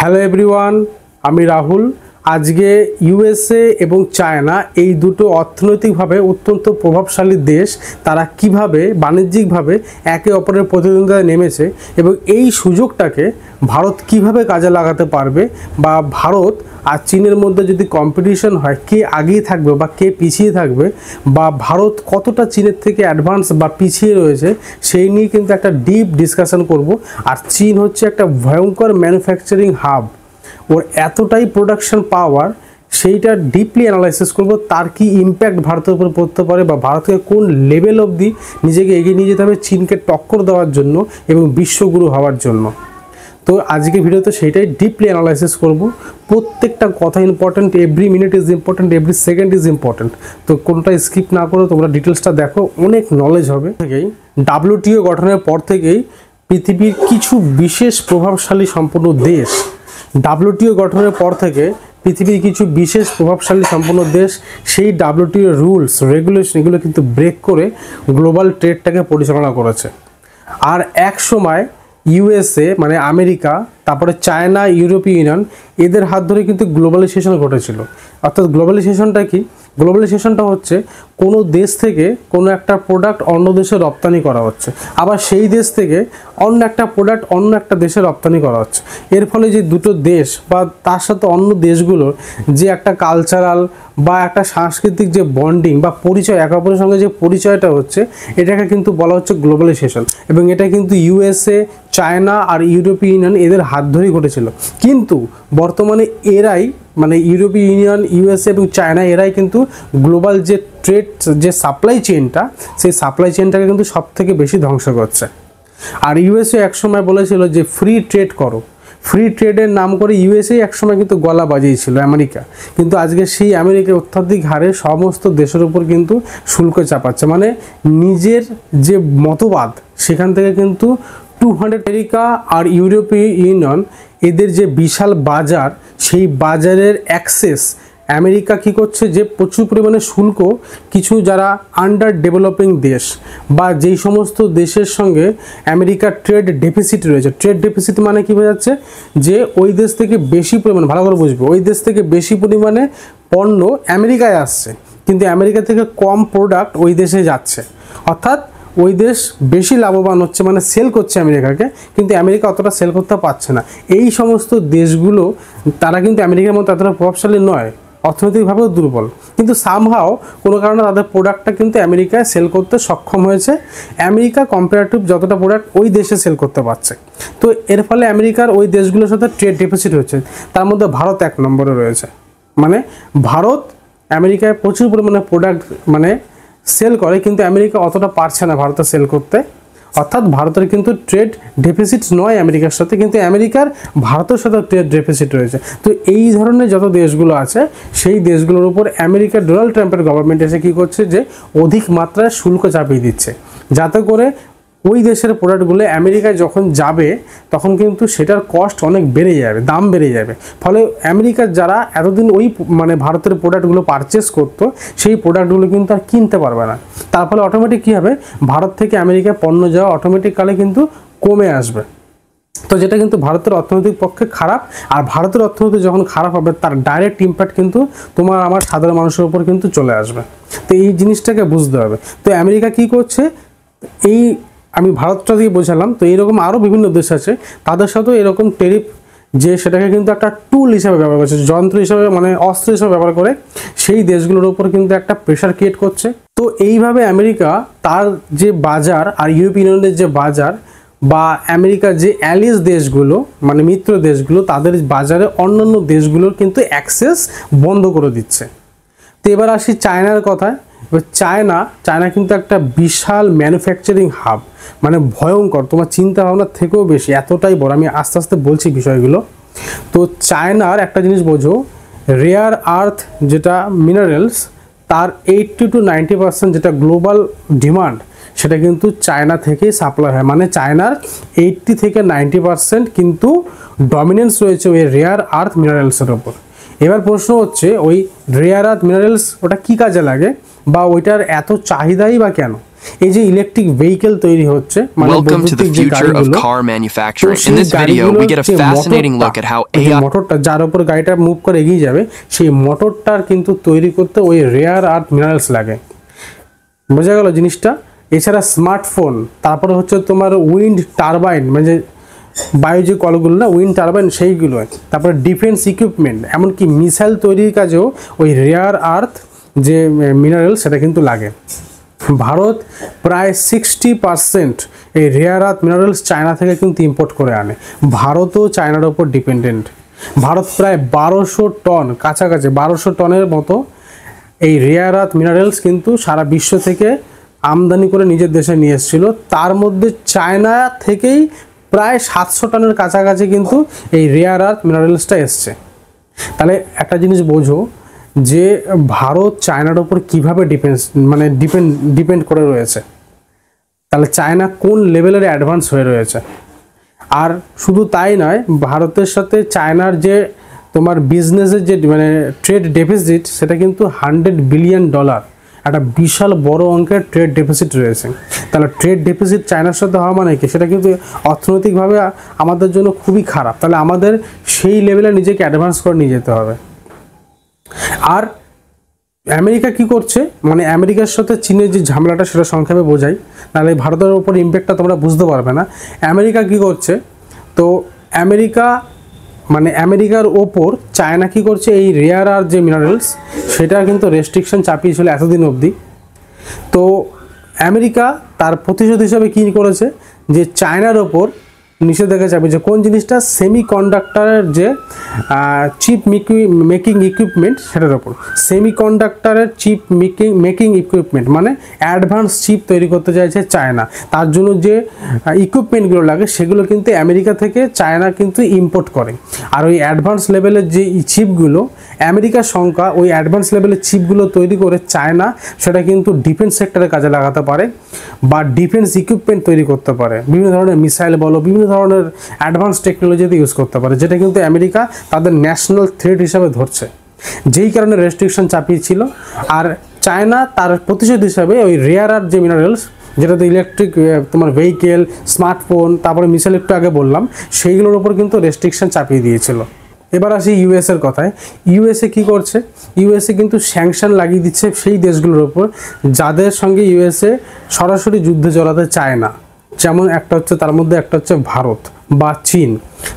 Hello everyone, আমি রাহুল। আজকে USA এবং চায়না এই দুটো অর্থনৈতিকভাবে অত্যন্ত প্রভাবশালী দেশ, তারা কিভাবে বাণিজ্যিকভাবে একে অপরের প্রতিদ্বন্দ্বিতায় নেমেছে এবং এই সুযোগটাকে ভারত কিভাবে কাজে লাগাতে পারবে, বা ভারত আর চীনের মধ্যে যদি কম্পিটিশন হয় কে আগিয়ে থাকবে বা কে পিছিয়ে থাকবে, বা ভারত কতটা চীনের থেকে অ্যাডভান্স বা পিছিয়ে রয়েছে, সেই নিয়ে কিন্তু একটা ডিপ ডিসকাশন করব। আর চীন হচ্ছে একটা ভয়ঙ্কর ম্যানুফ্যাকচারিং হাব, ওর এতটাই প্রোডাকশন পাওয়ার, সেইটা ডিপলি অ্যানালাইসিস করব। তার কি ইম্প্যাক্ট ভারতের উপর পড়তে পারে, বা ভারতকে কোন লেভেল অবধি নিজেকে এগিয়ে নিয়ে যেতে হবে চীনকে টক্কর দেওয়ার জন্য এবং বিশ্বগুরু হওয়ার জন্য। তো আজকে ভিডিওতে সেইটাই ডিপলি অ্যানালাইসিস করব। প্রত্যেকটা কথা important, every minute is important, every second is important. তো কোনটা স্কিপ না করে তোমরা ডিটেলসটা দেখো, অনেক নলেজ হবে। থেকেই ডাব্লিউটিও গঠনের পর থেকেই পৃথিবীর কিছু বিশেষ প্রভাবশালী সম্পন্ন দেশ, ডাব্লিউটিও গঠনের পর থেকে পৃথিবীর কিছু বিশেষ প্রভাবশালী সম্পন্ন দেশ সেই ডাব্লিউটিও রুলস রেগুলেশন এগুলো কিন্তু ব্রেক করে গ্লোবাল ট্রেডটাকে পরিচালনা করেছে। আর এক সময় ইউএসএ মানে আমেরিকা, তারপরে চায়না, ইউরোপীয় ইউনিয়ন, এদের হাত ধরে কিন্তু গ্লোবালাইজেশন ঘটেছিল। অর্থাৎ গ্লোবালাইজেশনটা কি? গ্লোবালাইজেশনটা হচ্ছে কোনো দেশ থেকে কোনো একটা প্রোডাক্ট অন্য দেশে রপ্তানি করা হচ্ছে, আবার সেই দেশ থেকে অন্য একটা প্রোডাক্ট অন্য একটা দেশে রপ্তানি করা হচ্ছে। এর ফলে যে দুটো দেশ বা তার সাথে অন্য দেশগুলোর যে একটা কালচারাল বা একটা সাংস্কৃতিক যে বন্ডিং বা পরিচয়, একে অপরের সঙ্গে যে পরিচয়টা হচ্ছে, এটাকে কিন্তু বলা হচ্ছে গ্লোবালাইজেশন। এবং এটা কিন্তু ইউএসএ, চায়না আর ইউরোপীয় ইউনিয়ন এদের হাত ধরেই ঘটেছিল। কিন্তু বর্তমানে এরাই মানে ইউরোপীয় ইউনিয়ন, ইউএসএ এবং চায়না এরাই কিন্তু গ্লোবাল যে ট্রেড যে সাপ্লাই চেইনটা, সেই সাপ্লাই চেইনটাকে কিন্তু সব থেকে বেশি ধ্বংস করছে। আর ইউএসএ একসময় বলেছিল যে ফ্রি ট্রেড করো, ফ্রি ট্রেডের নাম করে ইউএসএ একসময় কিন্তু গলা বাজিয়েছিল আমেরিকা। কিন্তু আজকে সেই আমেরিকা অত্যাধিক হারে সমস্ত দেশের উপর কিন্তু শুল্ক চাপাচ্ছে, মানে নিজের যে মতবাদ সেখান থেকে কিন্তু 200 আমেরিকা আর ইউরোপীয় ইউনিয়ন এদের যে বিশাল বাজার, সেই বাজারের অ্যাক্সেস আমেরিকা কি করছে, যে প্রচুর পরিমাণে শুল্ক কিছু যারা আন্ডার ডেভেলপিং দেশ বা যেই সমস্ত দেশের সঙ্গে আমেরিকার ট্রেড ডেফিসিট রয়েছে। ট্রেড ডেফিসিট মানে কি বোঝাচ্ছে, যে ওই দেশ থেকে বেশি পরিমাণে, ভালো করে বুঝবো, ওই দেশ থেকে বেশি পরিমাণে পণ্য আমেরিকায় আসছে, কিন্তু আমেরিকা থেকে কম প্রোডাক্ট ওই দেশে যাচ্ছে। অর্থাৎ ওই দেশ বেশি লাভবান হচ্ছে, মানে সেল করছে আমেরিকাকে, কিন্তু আমেরিকা অতটা সেল করতে পারছে না। এই সমস্ত দেশগুলো তারা কিন্তু আমেরিকার মতো এতটা প্রভাবশালী নয়, অর্থনৈতিকভাবেও দুর্বল, কিন্তু সামহাও কোনো কারণে তাদের প্রোডাক্টটা কিন্তু আমেরিকায় সেল করতে সক্ষম হয়েছে। আমেরিকা কম্পারেটিভ যতটা প্রোডাক্ট ওই দেশে সেল করতে পারছে। তো এর ফলে আমেরিকার ওই দেশগুলোর সাথে ট্রেড ডেফিসিট হচ্ছে। তার মধ্যে ভারত 1 নম্বরে রয়েছে। মানে ভারত আমেরিকায় প্রচুর পরিমাণে প্রোডাক্ট মানে সেল করে, কিন্তু আমেরিকা অতটা পারছে না ভারতে সেল করতে। অর্থাৎ ভারতের কিন্তু ট্রেড ডেফিসিট নয় আমেরিকার সাথে, কিন্তু আমেরিকার ভারতের সাথে ট্রেড ডেফিসিট রয়েছে। তো এই ধরনের যত দেশগুলো আছে, সেই দেশগুলোর উপর আমেরিকার ডোনাল্ড ট্রাম্পের গভর্নমেন্ট এসে কী করছে, যে অধিক মাত্রায় শুল্ক চাপিয়ে দিচ্ছে, যাতে করে ওই দেশের প্রোডাক্টগুলো আমেরিকায় যখন যাবে তখন কিন্তু সেটার কস্ট অনেক বেড়ে যাবে, দাম বেড়ে যাবে। ফলে আমেরিকার যারা এতদিন ওই মানে ভারতের প্রোডাক্টগুলো পারচেস করতো, সেই প্রোডাক্টগুলো কিন্তু আর কিনতে পারবে না। তার ফলে অটোমেটিক কী হবে, ভারত থেকে আমেরিকায় পণ্য যাওয়া অটোমেটিককালে কিন্তু কমে আসবে। তো যেটা কিন্তু ভারতের অর্থনৈতিক পক্ষে খারাপ। আর ভারতের অর্থনীতি যখন খারাপ হবে, তার ডাইরেক্ট ইম্প্যাক্ট কিন্তু তোমার আমার সাধারণ মানুষের উপর কিন্তু চলে আসবে। তো এই জিনিসটাকে বুঝতে হবে। তো আমেরিকা কি করছে, এই আমি ভারতটা দিয়ে বোঝালাম, তো এইরকম আরও বিভিন্ন দেশ আছে, তাদের সাথেও এরকম ট্যারিফ, যে সেটাকে কিন্তু একটা টুল হিসাবে ব্যবহার করছে, যন্ত্র হিসাবে মানে অস্ত্র হিসাবে ব্যবহার করে সেই দেশগুলোর উপর কিন্তু একটা প্রেশার ক্রিয়েট করছে। তো এইভাবে আমেরিকা তার যে বাজার আর ইউরোপীয় ইউনিয়নের যে বাজার, বা আমেরিকার যে অ্যালিয়াস দেশগুলো মানে মিত্র দেশগুলো, তাদের বাজারে অন্যান্য দেশগুলোর কিন্তু অ্যাক্সেস বন্ধ করে দিচ্ছে। তো এবার আসি চায়নার কথায়। এবার চায়না কিন্তু একটা বিশাল ম্যানুফ্যাকচারিং হাব, মানে ভয়ঙ্কর, তোমার চিন্তা ভাবনার থেকেও বেশি, এতটাই বড়। আমি আস্তে আস্তে বলছি বিষয়গুলো। তো চায়নার একটা জিনিস বোঝো, রেয়ার আর্থ যেটা মিনারেলস, তার 80 to 90% যেটা গ্লোবাল ডিমান্ড, সেটা কিন্তু চায়না থেকেই সাপ্লাই হয়। মানে চায়নার 80 থেকে 90% কিন্তু ডমিনেন্স রয়েছে ওই রেয়ার আর্থ মিনারেলসের ওপর। এবার প্রশ্ন হচ্ছে, ওই রেয়ার আর্থ মিনারেলস ওটা কী কাজে লাগে, বা ওইটার এত চাহিদাই বা কেন? এই যে ইলেকট্রিক ভেহিকেল তৈরি হচ্ছে মানে Welcome to the বৈদ্যুতিক যে future of গাড়িগুলো, car তো manufacturing. In সেই this video, we get a গাড়িগুলোর যে fascinating look at how AI মোটরটা যার উপর গাড়িটা মুভ করে এগিয়ে যাবে, সেই মোটরটার কিন্তু তৈরি করতে ওই রেয়ার আর্থ মিনারেলস লাগে। বোঝা গেল জিনিসটা? এছাড়া স্মার্টফোন, তারপরে হচ্ছে তোমার উইন্ড টারবাইন, মানে বায়ু যে কলগুলো না, উইন্ড টারবাইন সেইগুলো, তারপরে ডিফেন্স ইকুইপমেন্ট, এমনকি মিসাইল তৈরির কাজেও ওই রেয়ার আর্থ যে মিনারেল সেটা কিন্তু লাগে। ভারত প্রায় 60% এই রেয়ার আর্থ মিনারেলস চায়না থেকে কিন্তু ইম্পোর্ট করে আনে। ভারতও চায়নার ওপর ডিপেন্ডেন্ট। ভারত প্রায় 1200 টন, কাছাকাছি 1200 টনের মতো এই রেয়ার আর্থ মিনারেলস কিন্তু সারা বিশ্ব থেকে আমদানি করে নিজের দেশে নিয়ে এসেছিল। তার মধ্যে চায়না থেকেই প্রায় 700 টনের কাছাকাছি কিন্তু এই রেয়ার আর্থ মিনারেলসটা এসছে। তাহলে একটা জিনিস বোঝো যে ভারত চায়নার ওপর কীভাবে ডিপেন্ড করে রয়েছে। তাহলে চায়না কোন লেভেলের অ্যাডভান্স হয়ে রয়েছে। আর শুধু তাই নয়, ভারতের সাথে চায়নার যে তোমার বিজনেসের যে ট্রেড ডেফিসিট, সেটা কিন্তু $100 বিলিয়ন, একটা বিশাল বড় অঙ্কের ট্রেড ডেফিসিট রয়েছে। তাহলে ট্রেড ডেফিসিট চায়নার সাথে হওয়া মানে কি, সেটা কিন্তু অর্থনৈতিকভাবে আমাদের জন্য খুবই খারাপ। তাহলে আমাদের সেই লেভেলে নিজেকে অ্যাডভান্স করে নিয়ে যেতে হবে। আর আমেরিকা কি করছে, মানে আমেরিকার সাথে চীনের যে ঝামেলাটা সেটা সংক্ষেপে বোঝাই, নাহলে ভারতের উপর ইম্প্যাক্টটা তোমরা বুঝতে পারবে না। আমেরিকা কি করছে, তো আমেরিকার ওপর চায়না কি করছে, এই রেয়ার আর্থ যে মিনারেলস সেটা কিন্তু রেস্ট্রিকশন চাপিয়েছিল এতদিন অবধি। তো আমেরিকা তার প্রতিশোধ হিসাবে কী করেছে, যে চায়নার ওপর নিষেধাজ্ঞা চাপিয়েছে। কোন জিনিসটা, সেমিকন্ডাক্টরের যে চিপ মেকিং ইকুইপমেন্ট সেটার ওপর। সেমিকন্ডাক্টরের চিপ মেকিং ইকুইপমেন্ট মানে অ্যাডভান্স চিপ তৈরি করতে চাইছে চায়না। তার জন্য যে ইকুইপমেন্টগুলো লাগে সেগুলো কিন্তু আমেরিকা থেকে চায়না কিন্তু ইম্পোর্ট করে। আর ওই অ্যাডভান্স লেভেলের যে চিপগুলো আমেরিকার সংখ্যা, ওই অ্যাডভান্স লেভেলের চিপগুলো তৈরি করে চায়না সেটা কিন্তু ডিফেন্স সেক্টরে কাজে লাগাতে পারে বা ডিফেন্স ইকুইপমেন্ট তৈরি করতে পারে। বিভিন্ন ধরনের মিসাইল বলো, বিভিন্ন ধরনের অ্যাডভান্স টেকনোলজিতে ইউজ করতে পারে, যেটা কিন্তু আমেরিকা তাদের ন্যাশনাল থ্রেট হিসাবে ধরছে, যেই কারণে রেস্ট্রিকশন চাপিয়েছিল। আর চায়না তার প্রতিশোধ হিসাবে ওই রেয়ার আর্থ যে মিনারেলস, যেটাতে ইলেকট্রিক তোমার ভেহিকেল, স্মার্টফোন, তারপরে মিসাইল একটু আগে বললাম, সেইগুলোর উপর কিন্তু রেস্ট্রিকশন চাপিয়ে দিয়েছিল। এবার আসি ইউএসের কথায়। ইউএসএ কি করছে, ইউএসএ কিন্তু স্যাংশন লাগিয়ে দিচ্ছে সেই দেশগুলোর উপর যাদের সঙ্গে ইউএসএ সরাসরি যুদ্ধে জড়াতে চায় না। যেমন একটা হচ্ছে, তার মধ্যে একটা হচ্ছে ভারত বা চীন।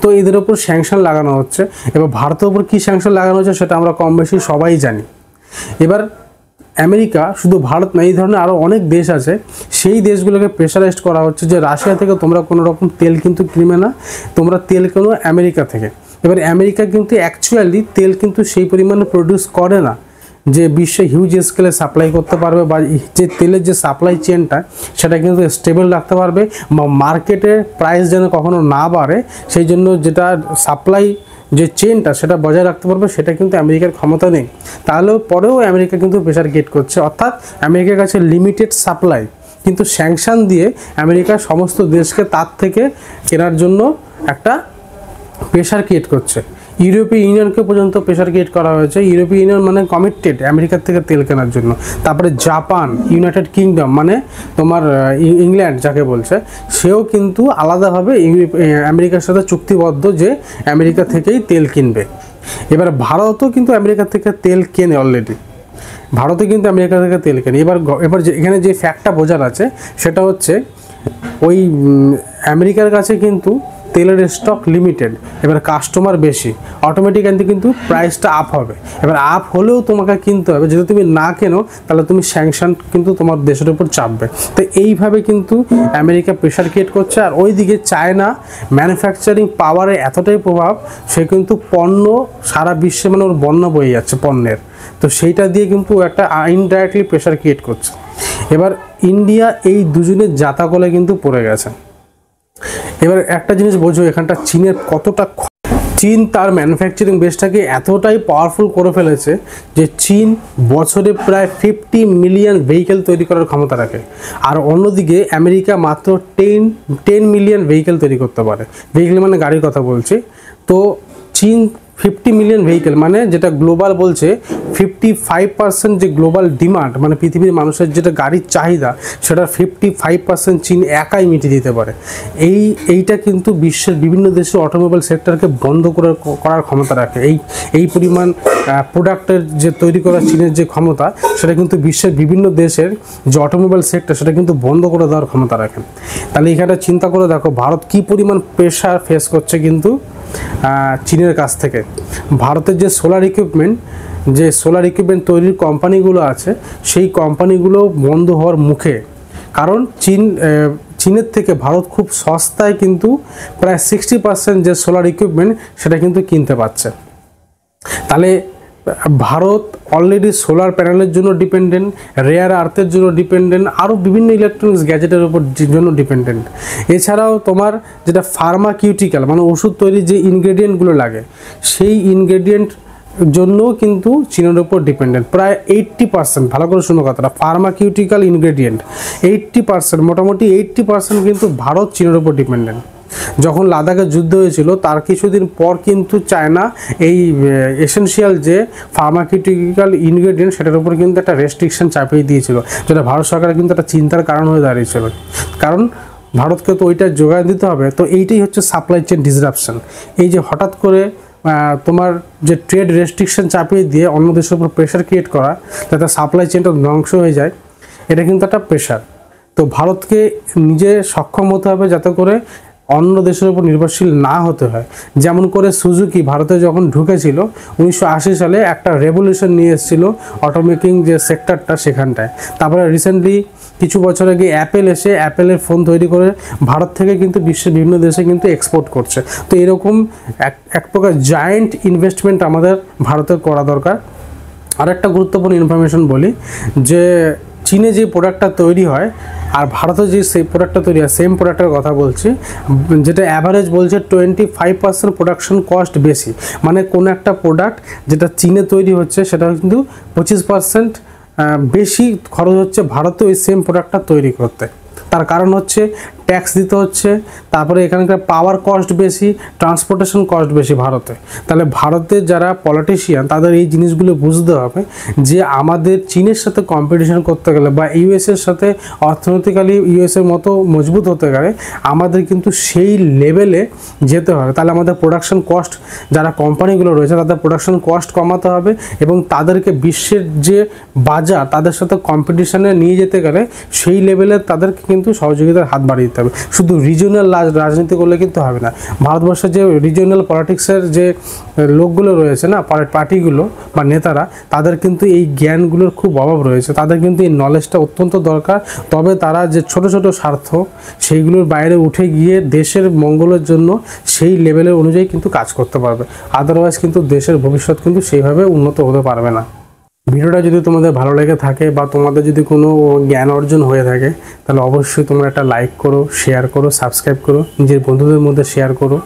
তো এদের ওপর স্যাংশন লাগানো হচ্ছে। এবার ভারতের উপর কী স্যাংশন লাগানো হচ্ছে সেটা আমরা কম বেশি সবাই জানি। এবার আমেরিকা, শুধু ভারত না, এই ধরনের আরও অনেক দেশ আছে, সেই দেশগুলোকে প্রেশারাইজড করা হচ্ছে যে রাশিয়া থেকে তোমরা কোনো রকম তেল কিন্তু কিনবে না, তোমরা তেল কেনো আমেরিকা থেকে। এবার আমেরিকা কিন্তু অ্যাকচুয়ালি তেল কিন্তু সেই পরিমাণে প্রডিউস করে না যে বিশ্বে হিউজ স্কেলে সাপ্লাই করতে পারবে, বা যে তেলের যে সাপ্লাই চেনটা সেটা কিন্তু স্টেবল রাখতে পারবে, বা মার্কেটের প্রাইস যেন কখনো না বাড়ে সেই জন্য যেটা সাপ্লাই যে চেনটা সেটা বজায় রাখতে পারবে, সেটা কিন্তু আমেরিকার ক্ষমতা নেই। তাহলেও পরেও আমেরিকা কিন্তু প্রেশার ক্রিয়েট করছে, অর্থাৎ আমেরিকার কাছে লিমিটেড সাপ্লাই, কিন্তু স্যাংশন দিয়ে আমেরিকা সমস্ত দেশকে তার থেকে কেনার জন্য একটা প্রেশার ক্রিয়েট করছে। ইউরোপীয় ইউনিয়নকে পর্যন্ত প্রেশার ক্রিয়েট করা হয়েছে। ইউরোপীয় ইউনিয়ন মানে কমিটেড আমেরিকার থেকে তেল কেনার জন্য। তারপরে জাপান, ইউনাইটেড কিংডম মানে তোমার ইংল্যান্ড যাকে বলছে, সেও কিন্তু আলাদাভাবে আমেরিকার সাথে চুক্তিবদ্ধ যে আমেরিকা থেকেই তেল কিনবে। এবার ভারতও কিন্তু আমেরিকা থেকে তেল কেনে অলরেডি, ভারতে কিন্তু আমেরিকা থেকে তেল কেনে। এবার এখানে যে ফ্যাক্টটা বোঝার আছে সেটা হচ্ছে ওই আমেরিকার কাছে কিন্তু তেলের স্টক লিমিটেড, এবার কাস্টমার বেশি, অটোমেটিক্যালি কিন্তু প্রাইসটা আপ হবে। এবার আপ হলেও তোমাকে কিনতে হবে, যদি তুমি না কেনো তাহলে তুমি স্যাংশন কিন্তু তোমার দেশের উপর চাপবে। তো এইভাবে কিন্তু আমেরিকা প্রেশার ক্রিয়েট করছে। আর ওইদিকে চায়না ম্যানুফ্যাকচারিং পাওয়ারে এতটাই প্রভাব, সে কিন্তু পণ্য সারা বিশ্বে মানে ওর বন্যা বয়ে যাচ্ছে পণ্যের, তো সেইটা দিয়ে কিন্তু একটা ইনডাইরেক্টলি প্রেশার ক্রিয়েট করছে। এবার ইন্ডিয়া এই দুজনের জাতাকলে কিন্তু পড়ে গেছে। এবার একটা জিনিস বোঝো, এখানটা চীনের কতটা, চীন তার ম্যানুফ্যাকচারিং বেসটাকে এতটাই পাওয়ারফুল করে ফেলেছে যে চীন বছরে প্রায় 50 মিলিয়ন ভেহিকেল তৈরি করার ক্ষমতা রাখে। আর অন্যদিকে আমেরিকা মাত্র 10 মিলিয়ন ভেহিকেল তৈরি করতে পারে। ভেহিকেল মানে গাড়ির কথা বলছি। তো চীন 50 মিলিয়ন ভেহিকেল, মানে যেটা গ্লোবাল বলছে 55% যে গ্লোবাল ডিমান্ড, মানে পৃথিবীর মানুষের যেটা গাড়ির চাহিদা, সেটা 55% চীন একাই মিটিয়ে দিতে পারে। এইটা কিন্তু বিশ্বের বিভিন্ন দেশের অটোমোবাইল সেক্টরকে বন্ধ করার ক্ষমতা রাখে। এই পরিমাণ প্রোডাক্টের যে তৈরি করা চীনের যে ক্ষমতা, সেটা কিন্তু বিশ্বের বিভিন্ন দেশের যে অটোমোবাইল সেক্টর, সেটা কিন্তু বন্ধ করে দেওয়ার ক্ষমতা রাখে। তাহলে এখানে চিন্তা করে দেখো ভারত কী পরিমাণ প্রেশার ফেস করছে কিন্তু চীনের কাছ থেকে। ভারতের যে সোলার ইকুইপমেন্ট তৈরির কোম্পানিগুলো আছে, সেই কোম্পানিগুলো বন্ধ হওয়ার মুখে। কারণ চীনের থেকে ভারত খুব সস্তায় কিন্তু প্রায় 60% যে সোলার ইকুইপমেন্ট সেটা কিন্তু কিনতে পারছে। তাহলে ভারত অলরেডি সোলার প্যানেলের জন্য ডিপেন্ডেন্ট, রেয়ার আর্থের জন্য ডিপেন্ডেন্ট, আরও বিভিন্ন ইলেকট্রনিক্স গ্যাজেটের উপর জন্য ডিপেন্ডেন্ট। এছাড়াও তোমার যেটা ফার্মাকিউটিক্যাল, মানে ওষুধ তৈরির যে ইনগ্রেডিয়েন্টগুলো লাগে, সেই ইনগ্রেডিয়েন্ট জন্যও কিন্তু চীনের উপর ডিপেন্ডেন্ট। প্রায় 80%, ভালো করে শুনো কথাটা, ফার্মাকিউটিক্যাল ইনগ্রেডিয়েন্ট 80%, মোটামুটি 80% কিন্তু ভারত চীনের উপর ডিপেন্ডেন্ট। যখন লাদাখে যুদ্ধ হয়েছিল তার কিছুদিন পর কিন্তু চায়না এই এসেনশিয়াল যে ফার্মাকিউটিক্যাল ইনগ্রেডিয়েন্ট সেটার উপর কিন্তু একটা রেস্ট্রিকশন চাপিয়ে দিয়েছিল, যেটা ভারত সরকারের কিন্তু একটা চিন্তার কারণ হয়ে দাঁড়িয়েছিল। কারণ ভারতকে তো ওইটা যোগান দিতে হবে। তো এইটাই হচ্ছে সাপ্লাই চেইন ডিসরাপশন। এই যে হঠাৎ করে তোমার যে ট্রেড রেস্ট্রিকশন চাপিয়ে দিয়ে অন্য দেশের উপর প্রেশার ক্রিয়েট করা, যাতে সাপ্লাই চেইনটা ধ্বংস হয়ে যায়, এটা কিন্তু একটা প্রেশার। তো ভারতকে নিজে সক্ষম হতে হবে যাতে করে অন্য দেশের উপর নির্ভরশীল না হতে হয়। যেমন করে সুজুকি ভারতে যখন ঢুকেছিল 1980 সালে একটা রেভলিউশন নিয়ে এসেছিল অটোমেকিং যে সেক্টরটা সেখানটায়। তারপরে রিসেন্টলি কিছু বছর আগে অ্যাপেল এসে অ্যাপেলের ফোন তৈরি করে ভারত থেকে কিন্তু বিশ্বের বিভিন্ন দেশে কিন্তু এক্সপোর্ট করছে। তো এরকম এক প্রকার জায়েন্ট ইনভেস্টমেন্ট আমাদের ভারতের করা দরকার। আর একটা গুরুত্বপূর্ণ ইনফরমেশন বলি, যে চীনে যে প্রোডাক্টটা তৈরি হয় আর ভারতে যে সেই প্রোডাক্টটা তৈরি হয়, সেম প্রোডাক্টের কথা বলছি, যেটা অ্যাভারেজ বলছে 25% প্রোডাকশন কস্ট বেশি। মানে কোনো একটা প্রোডাক্ট যেটা চীনে তৈরি হচ্ছে সেটা কিন্তু 25% বেশি খরচ হচ্ছে ভারতে ওই সেম প্রোডাক্টটা তৈরি করতে। তার কারণ হচ্ছে ট্যাক্স দিতে হচ্ছে, তারপরে এখানকার পাওয়ার কস্ট বেশি, ট্রান্সপোর্টেশন কস্ট বেশি ভারতে। তাহলে ভারতের যারা পলিটিশিয়ান তাদের এই জিনিসগুলো বুঝতে হবে যে আমাদের চীনের সাথে কম্পিটিশন করতে গেলে বা ইউএসের সাথে অর্থনৈতিক্যালি ইউএসের মতো মজবুত হতে গেলে আমাদের কিন্তু সেই লেভেলে যেতে হবে। তাহলে আমাদের প্রোডাকশন কস্ট, যারা কোম্পানিগুলো রয়েছে তাদের প্রোডাকশন কস্ট কমাতে হবে এবং তাদেরকে বিশ্বের যে বাজার তাদের সাথে কম্পিটিশনে নিয়ে যেতে গেলে সেই লেভেলে তাদেরকে কিন্তু সহযোগিতার হাত বাড়িয়ে দিতে হবে। শুধু রিজিওনাল রাজনীতি করলে কিন্তু হবে না। ভারতবর্ষের যে রিজিওনাল পলিটিক্সের যে লোকগুলো রয়েছে না, পার্টিগুলো বা নেতারা, তাদের কিন্তু এই জ্ঞানগুলোর খুব অভাব রয়েছে। তাদের কিন্তু এই নলেজটা অত্যন্ত দরকার। তবে তারা যে ছোট ছোট স্বার্থ সেইগুলোর বাইরে উঠে গিয়ে দেশের মঙ্গলের জন্য সেই লেভেলের অনুযায়ী কিন্তু কাজ করতে পারবে। আদারওয়াইজ কিন্তু দেশের ভবিষ্যৎ কিন্তু সেইভাবে উন্নত হতে পারবে না। ভিডিওটা যদি তোমাদের ভালো লেগে থাকে বা তোমাদের যদি কোনো জ্ঞান অর্জন হয়ে থাকে, তাহলে অবশ্যই তোমরা একটা লাইক করো, শেয়ার করো, সাবস্ক্রাইব করো, নিজের বন্ধুদের মধ্যে শেয়ার করো।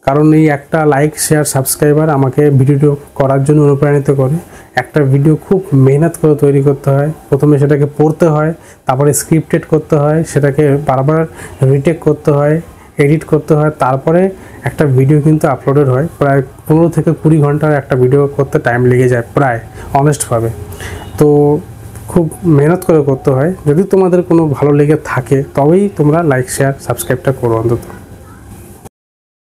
কারণ এই একটা লাইক, শেয়ার, সাবস্ক্রাইবার আমাকে ভিডিও করার জন্য অনুপ্রাণিত করে। একটা ভিডিও খুব মেহনত করে তৈরি করতে হয়। প্রথমে সেটাকে পড়তে হয়, তারপরে স্ক্রিপ্টেড করতে হয়, সেটাকে বারবার রিটেক করতে হয়, এডিট করতে হয়, তারপরে একটা ভিডিও কিন্তু আপলোডেড হয়। প্রায় 15 থেকে 20 ঘন্টার একটা ভিডিও করতে টাইম লেগে যায় প্রায়, অনেস্টভাবে। তো খুব মেহনত করে করতে হয়। যদি তোমাদের কোনো ভালো লেগে থাকে তবেই তোমরা লাইক, শেয়ার, সাবস্ক্রাইবটা করো অন্তত।